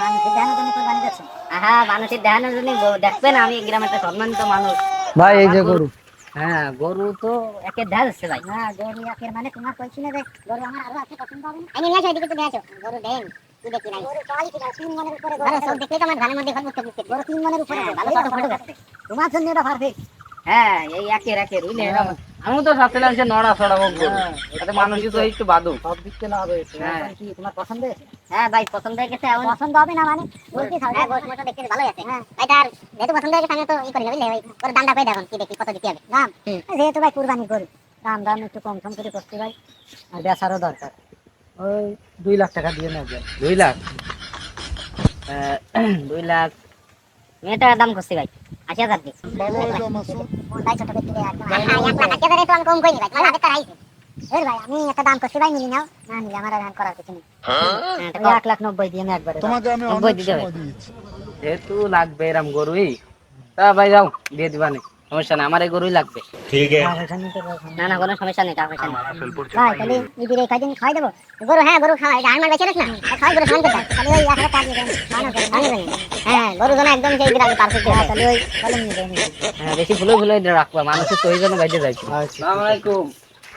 মানুষের দেখানোর জন্য কোরবানি দিচ্ছেন? হ্যাঁ, মানুষের দেখানোর জন্য দেখবেন আমি গ্রামের একটা সম্মানিত মানুষ। ভাই এই আমার যে গরু, গরু, হ্যাঁ গরু তো একের দেখা যাচ্ছে ভাই। না গরু একের মানে তোমার কইছি না যে গরু আমার আরো আছে পছন্দ হবে না। আমি নিয়ে আসো এদিকে তো দেখো গরু দেন কি দেখি নাই গরু কোয়ালিটি না 3 মনের উপরে গরু সব দেখলে তো আমার ধানের মধ্যে ফল করতে গরু 3 মনের উপরে ভালো ছোট ফটো আছে তোমার জন্য এটা পারফেক্ট। হ্যাঁ এই একের বুঝলে এটা আমি তো ভাবছিলাম যে নড়া চড়া হোক গরু, হ্যাঁ, তাতে মানুষই তো একটু বাদু। সব দিক থেকে লাভ হয়েছে। হ্যাঁ। এখন কি তোমার পছন্দ হয়েছে? হ্যাঁ ভাই পছন্দ হয়ে গেছে। এখন পছন্দ হবে না মানে বলতে থাকো। হ্যাঁ গোশ মোটা দেখতে ভালোই আছে। হ্যাঁ ভাই তার যেহেতু পছন্দ হয়ে গেছে আমি তো ই করি না বুঝলে, ওই ওর দামটা পেয়ে দেখুন কি দেখি কত দিতে হবে দাম। যেহেতু ভাই কুরবানি করি দাম দাম একটু কম কম করে করতে ভাই, আর বেচারও দরকার। ওই 2 লাখ টাকা দিয়ে নেওয়া যায়। 2 লাখ? 2 লাখ মেয়েটার দাম করছি ভাই 80,000 দিই। ভালো হইলো মাসুদ। ভাই ছোট ব্যক্তি একদম 1,80,000 একটু আমি কম করি ভাই, তোমার হাতে তার আইছে। এর ভাই আমি একটা দাম করছি ভাই, মিলি নাও না নিলে আমার আর হ্যাঁ করার কিছু নেই। হ্যাঁ 1,90,000 দিয়ে আমি একবারে তোমাকে আমি 90 অনেক দিতে হবে। সময় দিয়েছি। যেহেতু লাগবে এরম গরুই, তা ভাই যাও দিয়ে দিবানে, সমস্যা নেই, আমার এই গরুই লাগবে। না না কোনো সমস্যা নেই, টাকা পয়সা নেই ভাই। তাহলে ঈদের এই কয়দিন খাওয়াই দেবো গরু? হ্যাঁ গরু খাওয়াই, এটা আমার বেঁচে না খাওয়াই গরু খাওয়ান করতে তাহলে ওই 1,000 টাকা দিয়ে দেন খাওয়ানো করে খাওয়ানো করে। হ্যাঁ গরু যেন একদম সেই ঈদের আগে পারফেক্ট হয় তাহলে ওই তাহলে নিয়ে যাবেন। হ্যাঁ বেশি ভুলে ভুলে রাখবা, মানুষের তো ওই জন্য বাইরে যাইছে। আচ্ছা, আসসালামু আলাইকুম।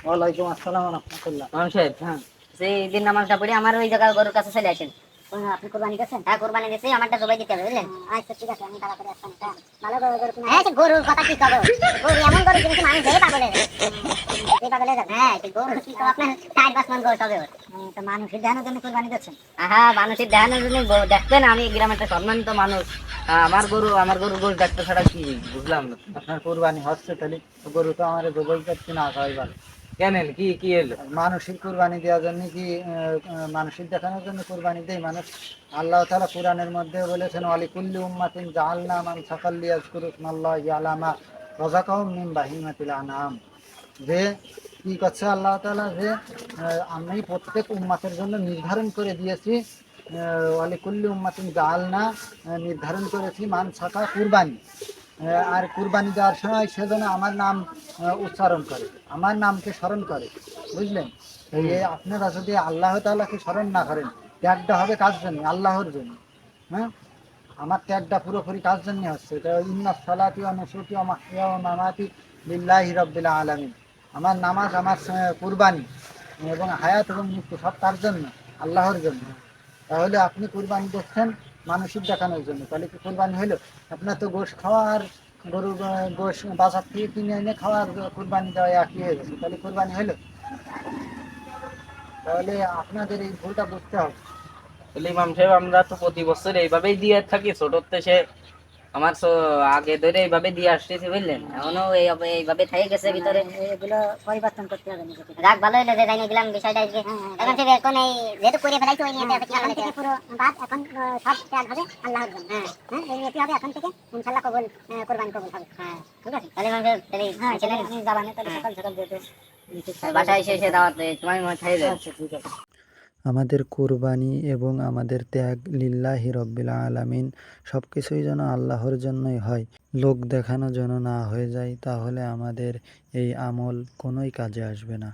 ওয়ালাইকুম আসসালাম ওয়া রাহমাতুল্লাহ। মামুন সাহেব, হ্যাঁ, সেই ঈদের নামাজটা পড়ে আমার ওই জায়গায় গরুর কাছে চলে আসেন। আপনি কোরবানি গেছেন? হ্যাঁ কোরবানি গেছি, আমারটা জবাই দিতে হবে বুঝলেন। আচ্ছা ঠিক আছে আমি তাড়াতাড়ি আসছি। ভালো গরু গরু কিনা। হ্যাঁ সে গরুর কথা কি কব, গরু এমন গরু কিন্তু মানুষ দেখে পাগল হয়ে যাবে। এই পাগল হয়ে যাবে। হ্যাঁ এই গরু কি কব আপনার 4-5 মান গরু হবে। তা মানুষের দেখানোর জন্য কোরবানি দিচ্ছেন? হ্যাঁ মানুষের দেখানোর জন্য দেখবেন আমি গ্রামের একটা সম্মানিত মানুষ। আমার গরু গোশ ডাক্তার ছাড়া কি বুঝলাম না। আপনার কুরবানি হচ্ছে তাহলে গরু তো আমার জবাই করতে না হয় ভালো। কেন কি কি এলো? মানুষের কুরবানি দেওয়ার জন্য কি মানুষের দেখানোর জন্য কুরবানি দেয় মানুষ? আল্লাহ তাআলা কোরআনের মধ্যে বলেছেন ওয়ালি কুল্লি উম্মাতিন জাআলনা মান সাকাল্লি ইয়াজকুরু ইসমাল্লাহি আলা মা রাযাকাহুম মিন বাহিমাতিল আনআম। যে কি করছে আল্লাহ তাআলা, যে আমি প্রত্যেক উম্মাতের জন্য নির্ধারণ করে দিয়েছি, ওয়ালি কুল্লি উম্মাতিন জাআলনা, নির্ধারণ করেছি মান সাকা কুরবানি। আর কুরবানি দেওয়ার সময় সেজন্য আমার নাম উচ্চারণ করে, আমার নামকে স্মরণ করে, বুঝলেন? এই আপনারা যদি আল্লাহ তাআলাকে স্মরণ না করেন, ত্যাগটা হবে কার জন্য? আল্লাহর জন্য। হ্যাঁ, আমার ত্যাগটা পুরোপুরি কার জন্য হচ্ছে? এটা ইন্নাস সালাতি ওয়া নুসুকি ওয়া মাহইয়া ওয়া মামাতি লিল্লাহি রাব্বিল আলামিন। আমার নামাজ, আমার কুরবানি এবং হায়াত এবং মৃত্যু সব তার জন্য, আল্লাহর জন্য। তাহলে আপনি কুরবানি দিচ্ছেন মানসিক দেখানোর জন্য, তাহলে কি কুরবানি হলো? আপনার তো গোশ খাওয়া আর গরু গোশ বাজার থেকে কিনে এনে খাওয়া আর কুরবানি দেওয়া একই হয়ে গেছে, তাহলে কুরবানি হলো? তাহলে আপনাদের এই ভুলটা বুঝতে হবে। তাহলে ইমাম সাহেব আমরা তো প্রতি বছর এইভাবেই দিয়ে থাকি, ছোটতে সে আমার আগে ধরে এইভাবে দিয়ে আসতেছি বুঝলেন, এখনো এইভাবে থেকে গেছে ভিতরে। এগুলো পরিবর্তন করতে হবে নিজেকে। রাগ ভালো হইলো যে জানিয়ে দিলাম বিষয়টা আজকে। এখন থেকে এখন এই যেহেতু করে ফেলাইছো ওই নিয়ে এখন থেকে পুরো বাদ এখন সব ত্যাগ হবে আল্লাহর জন্য। হ্যাঁ হ্যাঁ এই নিয়তি হবে এখন থেকে, ইনশাআল্লাহ কবুল, কোরবানি কবুল হবে। হ্যাঁ ঠিক আছে তাহলে হ্যাঁ আমি যাবানে তাহলে সকাল সকাল যেতে বাসায় এসে দাওয়াত তোমার মনে খাইয়ে দেয়। আচ্ছা ঠিক আছে। আমাদের কুরবানি এবং আমাদের ত্যাগ লিল্লাহি রব্বিল আলামিন, সব কিছুই যেন আল্লাহর জন্যই হয়, লোক দেখানো যেন না হয়ে যায়, তাহলে আমাদের এই আমল কোনোই কাজে আসবে না।